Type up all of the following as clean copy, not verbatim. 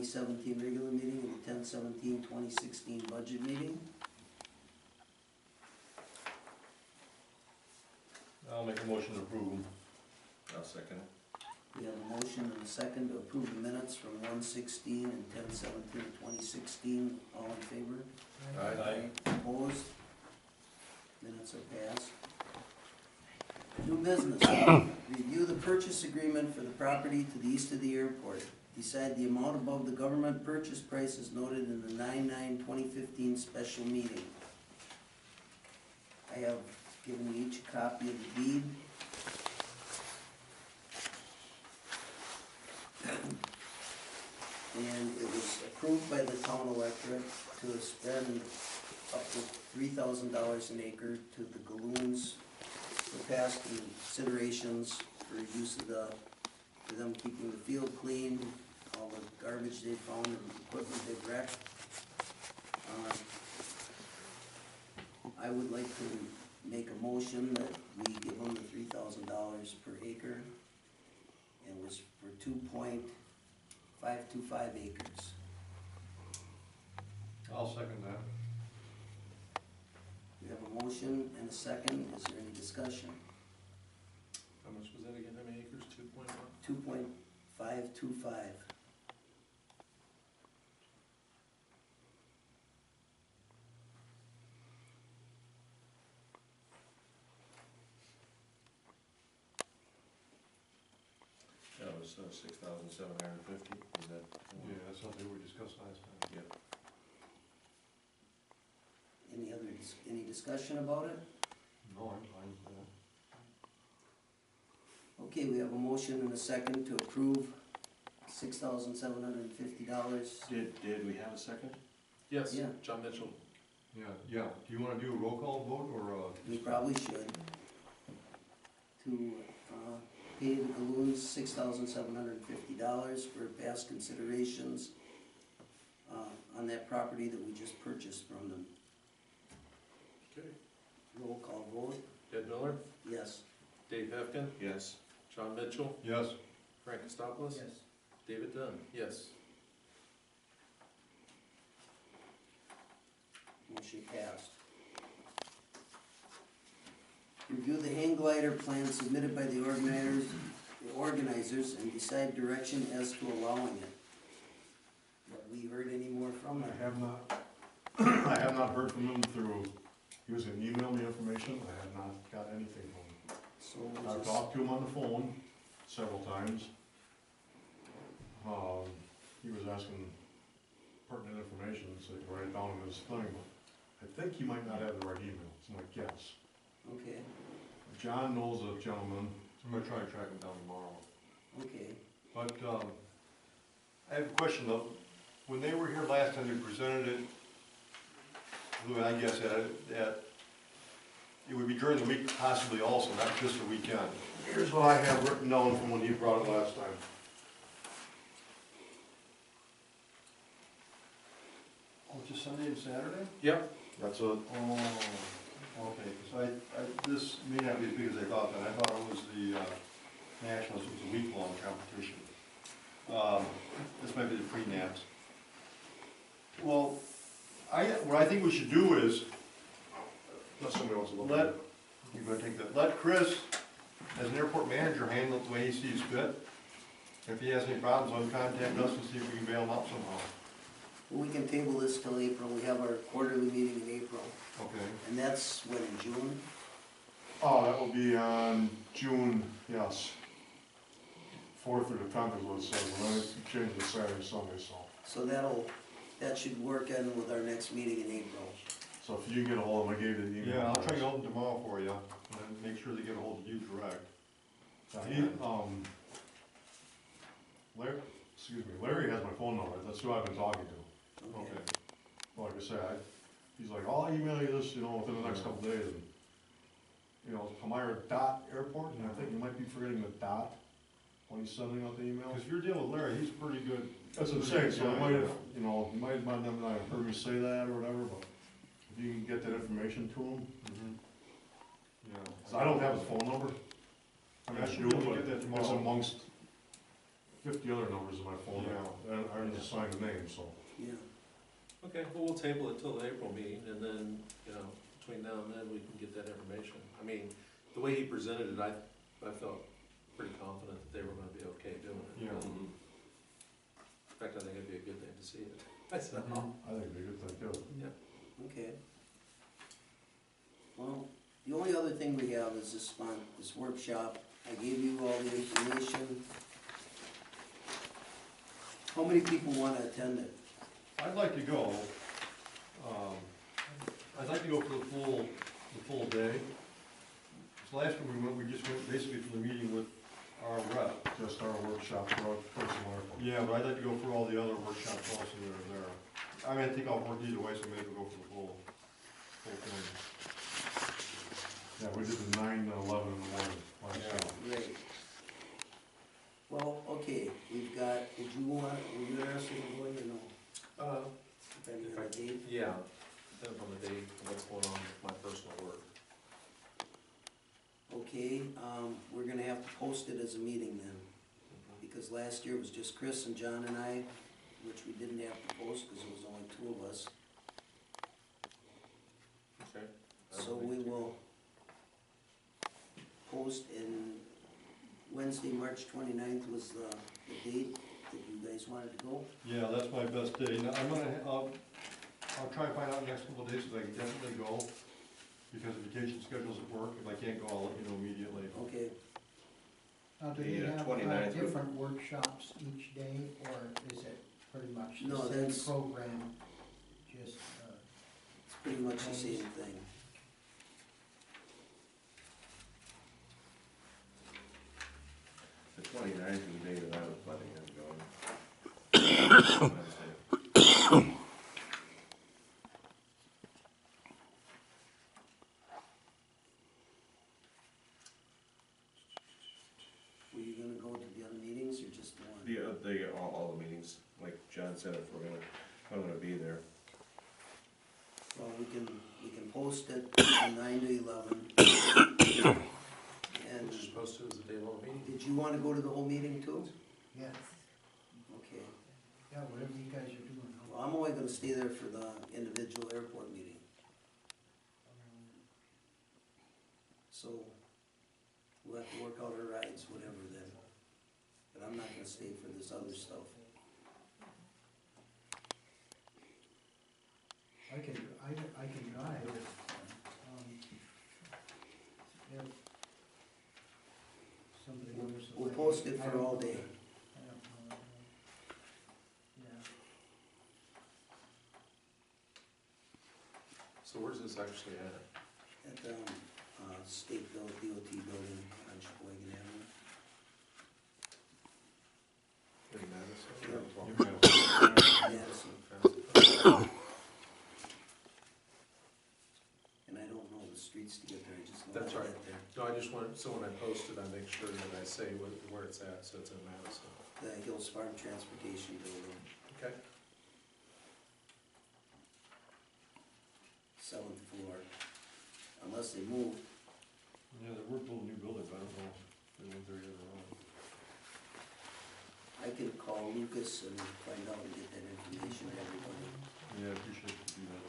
2017 regular meeting and the 10/17/2016 budget meeting. I'll make a motion to approve them. I'll second it. We have a motion and a second to approve the minutes from 1/16 and 10/17/2016. All in favor? Aye. Opposed? Minutes are passed. New business. Review the purchase agreement for the property to the east of the airport. Decide the amount above the government purchase price as noted in the 9/9/2015 special meeting. I have given you each a copy of the deed. And it was approved by the town electorate to spend up to $3,000 an acre to the Galoons for past considerations for use of for them keeping the field clean, all the garbage they found and equipment they've wrecked. I would like to make a motion that we give them the $3,000 per acre, and it was for 2.525 acres. I'll second that. We have a motion and a second. Is there any discussion? How much was that again? How many acres? 2.1? 2.525. That was 6,750. Is that? Yeah, that's something we discussed last time. Yep. Any discussion about it? No, I'm fine with that. Okay, we have a motion and a second to approve $6,750. Did we have a second? Yes, Yeah. John Mitchell. Yeah. Do you wanna do a roll call vote or, We probably should. To pay the Galoons $6,750 for past considerations on that property that we just purchased from them. Okay. Roll call vote, Ed Miller, yes. Dave Hefkin, Yes. John Mitchell, yes? Frank Kostopoulos. David Dunn, yes. Motion passed. Review the hang glider plan submitted by the organizers and decide direction as to allowing it. Have we heard any more from I them? have not, I have not heard from him through, he was gonna email me information, I have not got anything from him. So we'll I've just, talked to him on the phone several times. He was asking pertinent information, so he could write it down in his thing, but I think he might not have the right email, it's my guess. okay, John knows a gentleman, I'm gonna try to track them down tomorrow. okay. But, I have a question though. When they were here last time, they presented it, I guess, that it would be during the week possibly also, not just the weekend. here's what I have written down from when he brought it last time. Oh, just Sunday and Saturday? Yep. That's a, Oh, okay, because this may not be as big as I thought, then I thought it was the, Nationals, it was a week-long competition. This might be the pre-nats. Well, what I think we should do is, unless somebody wants to look. you're gonna take that, let Chris, as an airport manager, handle it the way he sees fit. If he has any problems, let him contact us and see if we can bail him out somehow. Well, we can table this till April. We have our quarterly meeting in April. Okay. And that's when, in June? Oh, that will be on June, yes. 4th or the 10th is what it says, and then it changes to Saturday, Sunday, so. So that should work in with our next meeting in April. So if you can get a hold of him, I gave you the email. Yeah, I'll try to address. get hold of him tomorrow for you, and then make sure they get a hold of you correct. Larry has my phone number, that's who I've been talking to. Okay. Like I said, he's like, I'll email you this, within the next couple of days, and, Palmyra dot airport, and I think you might be forgetting the dot when he's sending out the email. Because if you're dealing with Larry, he's pretty good. That's what I'm saying, so I might have, you might have not have heard me say that or whatever, but if you can get that information to him. Yeah. So I don't have his phone number. I mean, I should do it, but get that it's tomorrow. amongst 50 other numbers in my phone. Yeah. And I already assigned a name, so. Yeah, Okay, well, we'll table it till the April meeting, and then, between now and then, we can get that information. I mean, the way he presented it, I felt pretty confident that they were gonna be okay doing it. Yeah. In fact, I think it'd be a good thing to see it. I said, I think it'd be a good thing too. yeah. okay. Well, the only other thing we have is this workshop. I gave you all the information. How many people wanna attend it? I'd like to go. I'd like to go for the full day. So last time we just went basically for the meeting with our rep. Just our workshop for personal airport. Yeah, but I'd like to go for all the other workshops also that are there. I mean, I think I'll work either way, so maybe we'll go for the full thing. Yeah, we did the 9 to 11 in the morning last Yeah. time. Great. Well, okay, we've got, were you interested in going or no? Depending If on I- the date? Yeah, depending on the date, and what's going on with my personal work. Okay, we're gonna have to post it as a meeting then, because last year it was just Chris and John and I, which we didn't have to post because it was only 2 of us. Okay. So we will post in Wednesday, March 29th was the date that you guys wanted to go. Yeah, that's my best day. Now, I'll try and find out the next couple of days if I can definitely go, because of vacation schedules at work. If I can't go, I'll let you know immediately. Okay, Do The, they have 29th would- different workshops each day, or is it pretty much No, the same that's- program? Just, it's pretty much the same thing. The 29th is the day that I was planning on going. Wednesday. Were you gonna go to the other meetings or just the one? All the meetings, like John said, if I'm gonna be there. Well, we can post it from 9 to 11. And Which is supposed to, is a day-long meeting. did you wanna go to the whole meeting too? yeah, Okay, yeah, whatever you guys are doing. well, I'm only gonna stay there for the individual airport meeting, so we'll have to work out our rides, whatever then. But I'm not gonna stay for this other stuff. I can drive. If somebody knows. We'll post it for all day. I don't know. Yeah. So where's this actually at? At the, state DOT building on Sheboygan Avenue. In Madison? Madison. And I don't know the streets to get there, I just know That's how to right. get there. No, I just want, so when I post it, I make sure that I say where it's at, so it's in Madison. The Hills Farm Transportation Building, Okay. 7th floor, unless they move. Yeah, they were building new buildings, I don't know if they went there yet or not. I can call Lucas and find out and get that information to everybody. Yeah, I appreciate you do that. Yeah.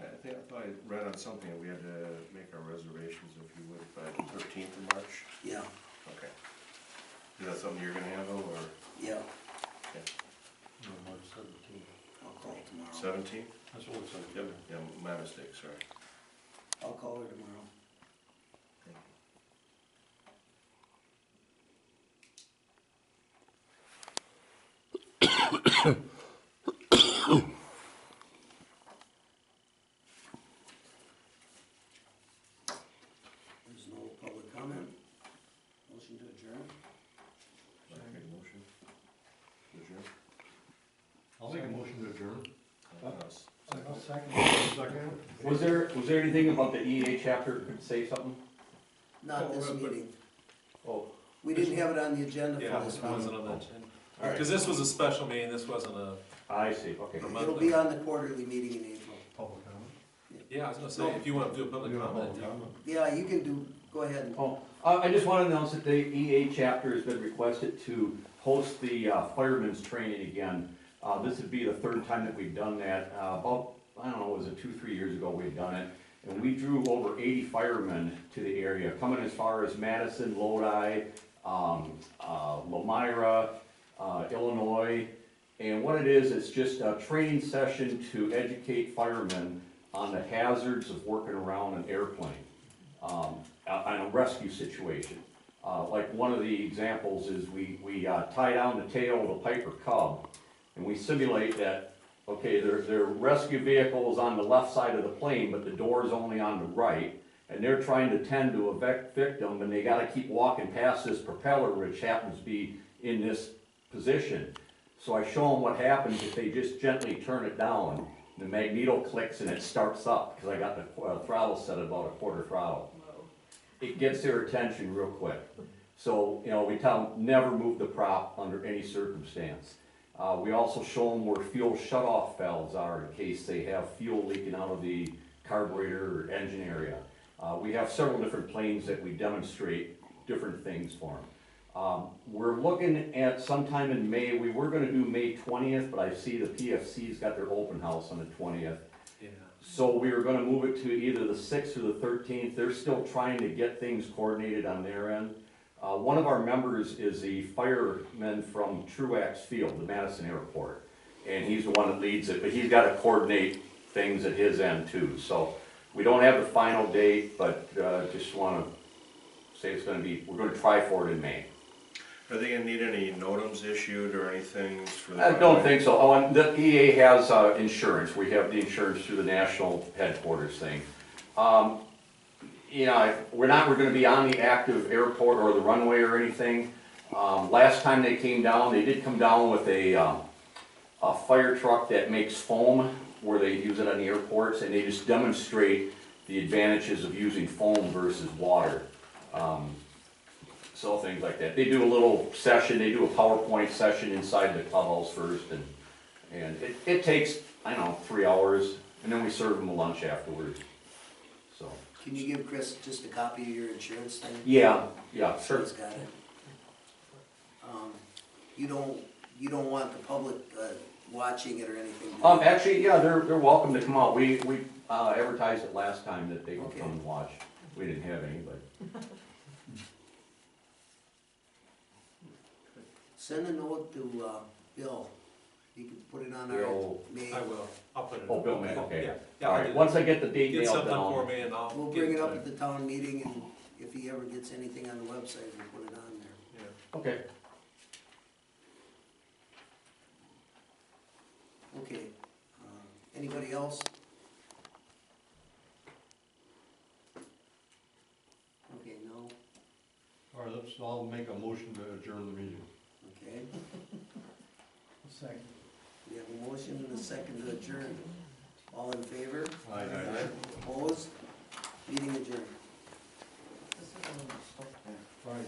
I thought I read on something that we had to make our reservations, if you would, by the 13th of March. Yeah, Okay. Is that something you're gonna handle, or yeah, No, March 17th. I'll call tomorrow. 17th? That's what it looks like. Yep, yeah, my mistake, sorry. I'll call her tomorrow. Thank you. There's no public comment. Motion to adjourn. Second motion. Adjourn. I'll make a motion to adjourn. Us. I'll second. Second? Was there anything about the EA chapter could say something? Not this meeting. Oh, We didn't have it on the agenda Yeah, for this it wasn't meeting. on that agenda. all right. Because this was a special meeting, this wasn't a I see, okay. It'll be on the quarterly meeting in April. Public comment? Yeah, I was gonna say, if you want to do a public You have comment. public comment? Yeah, you can do, go ahead. Oh, I just want to announce that the EA chapter has been requested to host the firemen's training again. This would be the third time that we've done that. About, I don't know, was it 2-3 years ago we'd done it? And we drew over 80 firemen to the area, coming as far as Madison, Lodi, Lomira, Illinois. And what it is, it's just a training session to educate firemen on the hazards of working around an airplane, on a rescue situation. Like one of the examples is we tie down the tail of a Piper Cub, and we simulate that, okay, their rescue vehicle is on the left side of the plane, but the door is only on the right, and they're trying to tend to a victim, and they gotta keep walking past this propeller, which happens to be in this position. So I show them what happens if they just gently turn it down. The magneto clicks and it starts up, because I got the throttle set at about a quarter throttle. It gets their attention real quick. So, you know, we tell them never move the prop under any circumstance. We also show them where fuel shutoff valves are in case they have fuel leaking out of the carburetor or engine area. We have several different planes that we demonstrate different things for them. We're looking at sometime in May. We were gonna do May 20th, but I see the PFC's got their open house on the 20th. Yeah. So we were gonna move it to either the 6th or the 13th. They're still trying to get things coordinated on their end. One of our members is the fireman from Truax Field, the Madison Airport. And he's the one that leads it, but he's gotta coordinate things at his end too. So we don't have the final date, but just wanna say it's gonna be, we're gonna try for it in May. Are they gonna need any NOTAMs issued or anything for the? I don't think so. Oh, and the EA has insurance. We have the insurance through the national headquarters thing. You know, we're gonna be on the active airport or the runway or anything. Last time they came down, they did come down with a fire truck that makes foam, where they use it on the airports, and they just demonstrate the advantages of using foam versus water. So things like that. They do a little session, they do a PowerPoint session inside the clubhouse first, and it takes, I don't know, 3 hours, and then we serve them a lunch afterwards, so. Can you give Chris just a copy of your insurance thing? Yeah, Sure, sure. he's got it. You don't want the public watching it or anything? do you? Actually, yeah, they're welcome to come out. We advertised it last time that they could Okay. come and watch. We didn't have any, but. Send a note to Bill. He can put it on our Bill. May. I will, I'll put it. Oh, in. Bill May, okay. Yeah, yeah, All I'll right, do once that. I get the date Get nailed something for down. me and I'll. We'll get bring in it up touch. at the town meeting, and if he ever gets anything on the website, we'll put it on there. Yeah. Okay. Okay. Anybody else? Okay, no, All right, I'll make a motion to adjourn the meeting. okay. Second. We have a motion and a second to adjourn. All in favor? Aye. Opposed? Meeting adjourned. All right,